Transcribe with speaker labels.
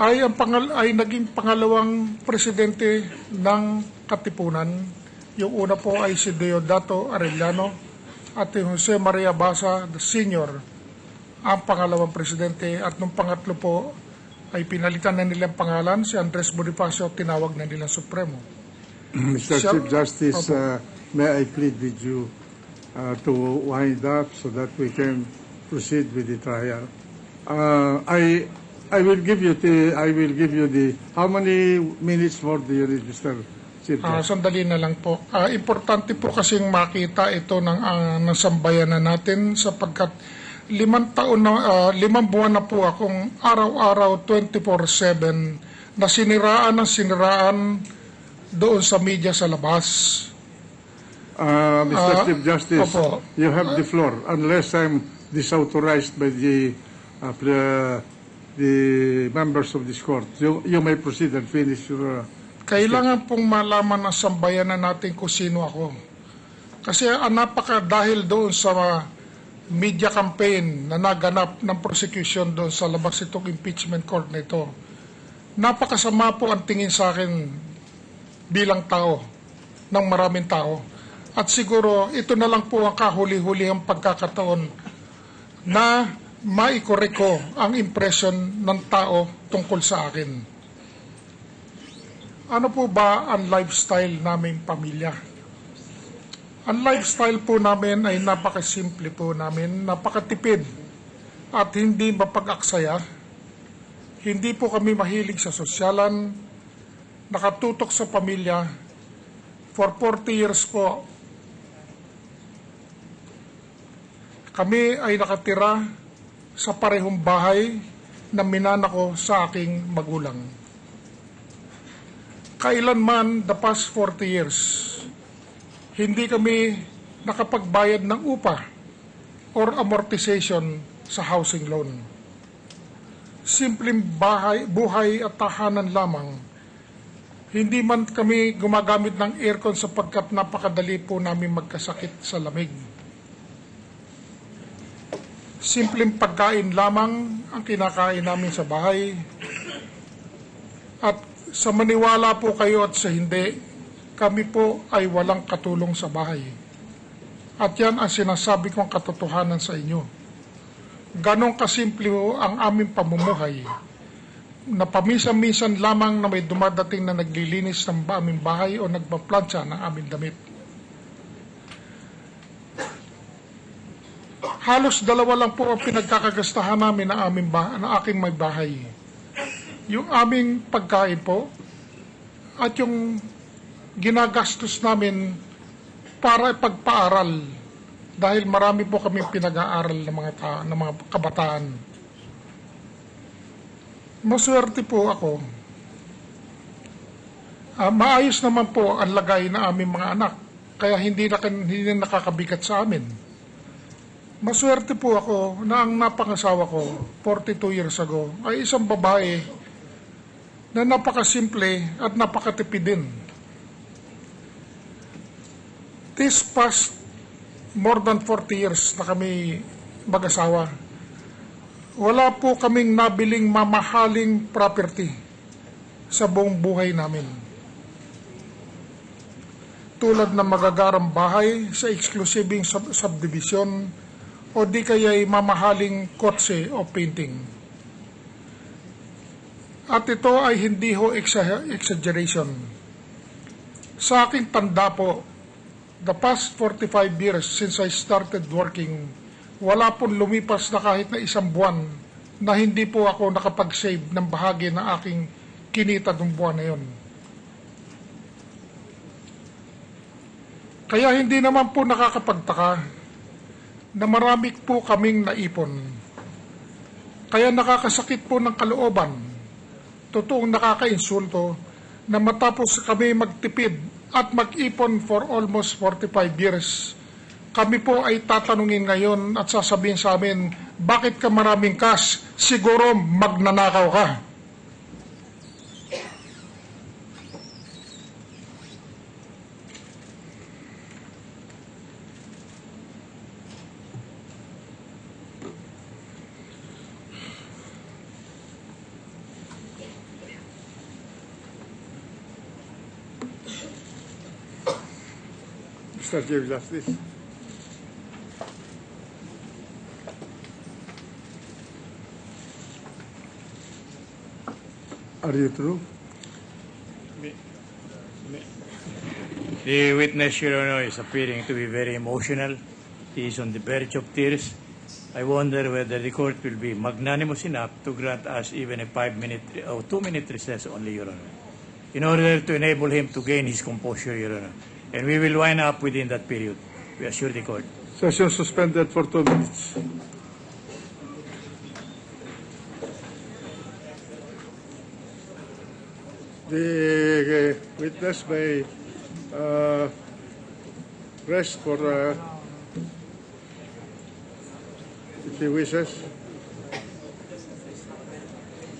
Speaker 1: ay naging pangalawang presidente ng Katipunan. Yung una po ay si Deodato Arellano at yung Jose Maria Basa Sr. ang pangalawang presidente, at nung pangatlo po ay pinalitan na nilang pangalan, si Andres Bonifacio, tinawag na nilang Supremo.
Speaker 2: Mr. Chief Justice, may I plead with you to wind up so that we can proceed with the trial. I will give you the how many minutes more do you need, Mr. Chief Justice?
Speaker 1: Sandali na lang po. Importante po kasing makita ito ng sambayanan natin, sapagkat 5 buwan na po akong araw-araw 24/7 na siniraan doon sa media sa labas.
Speaker 2: Mr. Chief Justice,
Speaker 1: opo.
Speaker 2: You have the floor unless I'm disauthorized by the members of this court. You may proceed and finish your...
Speaker 1: Kailangan pong malaman ng sambayanan natin kung sino ako. Kasi dahil doon sa media campaign na naganap ng prosecution doon sa labas itong impeachment court na ito, napakasama po ang tingin sa akin bilang tao, ng maraming tao. At siguro ito na lang po ang kahuli-hulihang pagkakataon na maikorek ko ang impression ng tao tungkol sa akin. Ano po ba ang lifestyle naming pamilya? Ang lifestyle po namin ay napakasimple po namin, napakatipid at hindi mapag-aksaya. Hindi po kami mahilig sa sosyalan, nakatutok sa pamilya. For 40 years po, kami ay nakatira sa parehong bahay na minana ko sa aking magulang. Kailanman, the past 40 years, hindi kami nakapagbayad ng upa or amortization sa housing loan. Simpleng buhay at tahanan lamang. Hindi man kami gumagamit ng aircon sapagkat napakadali po namin magkasakit sa lamig. Simpleng pagkain lamang ang kinakain namin sa bahay. At sa maniwala po kayo at sa hindi, kami po ay walang katulong sa bahay. At yan ang sinasabi kong katotohanan sa inyo. Ganon kasimple po ang aming pamumuhay, na pamisan-misan lamang na may dumadating na naglilinis ng aming bahay o nagpaplansya ng aming damit. Halos 2 lang po ang pinagkakagastahan namin na aking may bahay. Yung aming pagkain po at yung ginagastos namin para pagpaaral, dahil marami po kami pinag-aaral ng mga kabataan. Maswerte po ako. Maayos naman po ang lagay na aming mga anak, kaya hindi nakakabigat sa amin. Maswerte po ako na ang napangasawa ko 42 years ago ay isang babae na napakasimple at napakatipid din. This past more than 40 years na kami mag-asawa, wala po kaming nabiling mamahaling property sa buong buhay namin. Tulad ng magagarang bahay sa eksklusibing subdivision o di kaya'y mamahaling kotse o painting. At ito ay hindi ho exaggeration. Sa aking tanda po, the past 45 years since I started working, wala pong lumipas na kahit na 1 buwan na hindi po ako nakapag-save ng bahagi ng aking kinita ng buwan na yon. Kaya hindi naman po nakakapagtaka na marami po kaming naipon. Kaya nakakasakit po ng kalooban, totoong nakakainsulto, na matapos kami magtipid at mag-ipon for almost 45 years, kami po ay tatanungin ngayon at sasabihin sa amin, bakit ka maraming cash? Siguro magnanakaw ka.
Speaker 2: Mr. Chief Justice. Are you through?
Speaker 3: The witness, Your Honor, is appearing to be very emotional. He is on the verge of tears. I wonder whether the court will be magnanimous enough to grant us even a 5-minute or 2-minute recess only, Your Honor, in order to enable him to gain his composure, Your Honor. And we will wind up within that period. We assure the court.
Speaker 2: Session suspended for 2 minutes. The witness may rest for if he wishes.